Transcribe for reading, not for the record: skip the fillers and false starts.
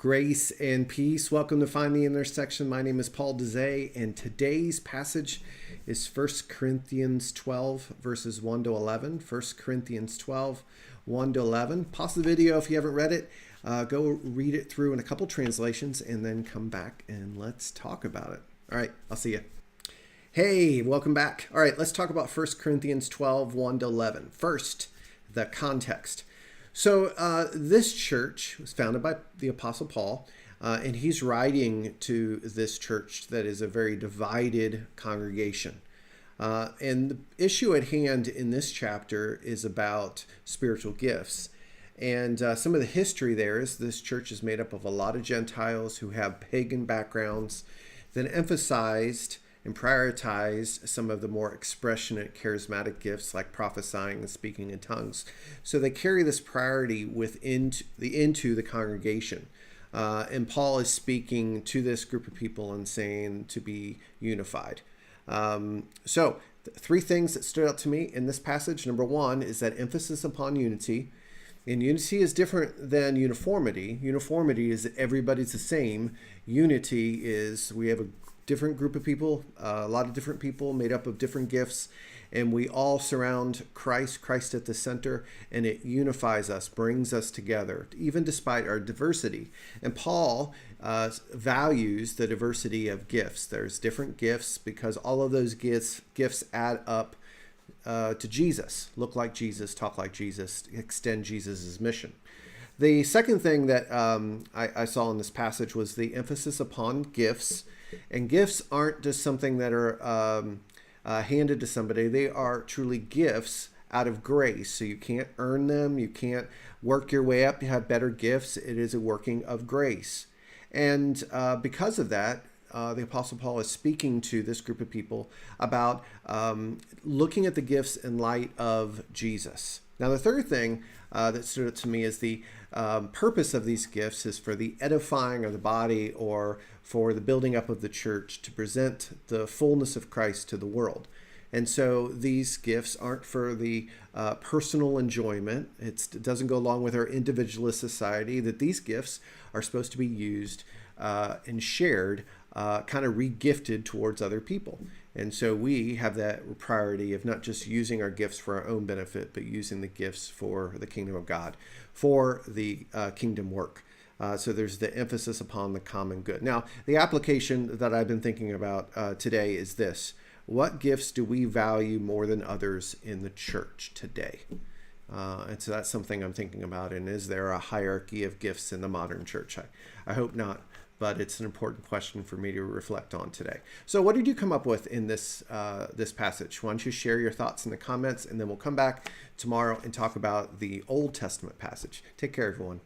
Grace and peace. Welcome to Find the Intersection. My name is Paul Dezay, and today's passage is 1 Corinthians 12, verses 1 to 11. 1 Corinthians 12, 1 to 11. Pause the video if you haven't read it. Go read it through in a couple translations, and then come back and let's talk about it. All right, I'll see you. Hey, welcome back. All right, let's talk about 1 Corinthians 12, 1 to 11. First, the context. So this church was founded by the Apostle Paul, and he's writing to this church that is a very divided congregation. And the issue at hand in this chapter is about spiritual gifts. And some of the history there is this church is made up of a lot of Gentiles who have pagan backgrounds, that emphasized and prioritized some of the more expressionate, charismatic gifts like prophesying and speaking in tongues. So they carry this priority into the congregation. And Paul is speaking to this group of people and saying to be unified. So three things that stood out to me in this passage. Number one is that emphasis upon unity. And unity is different than uniformity. Uniformity is that everybody's the same. Unity is we have a different group of people, a lot of different people made up of different gifts, and we all surround Christ at the center, and it unifies us, brings us together, even despite our diversity. And Paul values the diversity of gifts. There's different gifts because all of those gifts add up to Jesus, look like Jesus, talk like Jesus, extend Jesus's mission. The second thing that I saw in this passage was the emphasis upon gifts. And gifts aren't just something that are handed to somebody. They are truly gifts out of grace. So you can't earn them. You can't work your way up to have better gifts. It is a working of grace. And because of that, the Apostle Paul is speaking to this group of people about looking at the gifts in light of Jesus. Now, the third thing that stood out to me is the purpose of these gifts is for the edifying of the body or for the building up of the church to present the fullness of Christ to the world. And so these gifts aren't for the personal enjoyment. It doesn't go along with our individualist society, that these gifts are supposed to be used and shared, kind of re-gifted towards other people. And so we have that priority of not just using our gifts for our own benefit, but using the gifts for the kingdom of God, for the kingdom work. So there's the emphasis upon the common good. Now, the application that I've been thinking about today is this. What gifts do we value more than others in the church today? And so that's something I'm thinking about. And is there a hierarchy of gifts in the modern church? I hope not. But it's an important question for me to reflect on today. So what did you come up with in this passage? Why don't you share your thoughts in the comments, and then we'll come back tomorrow and talk about the Old Testament passage. Take care, everyone.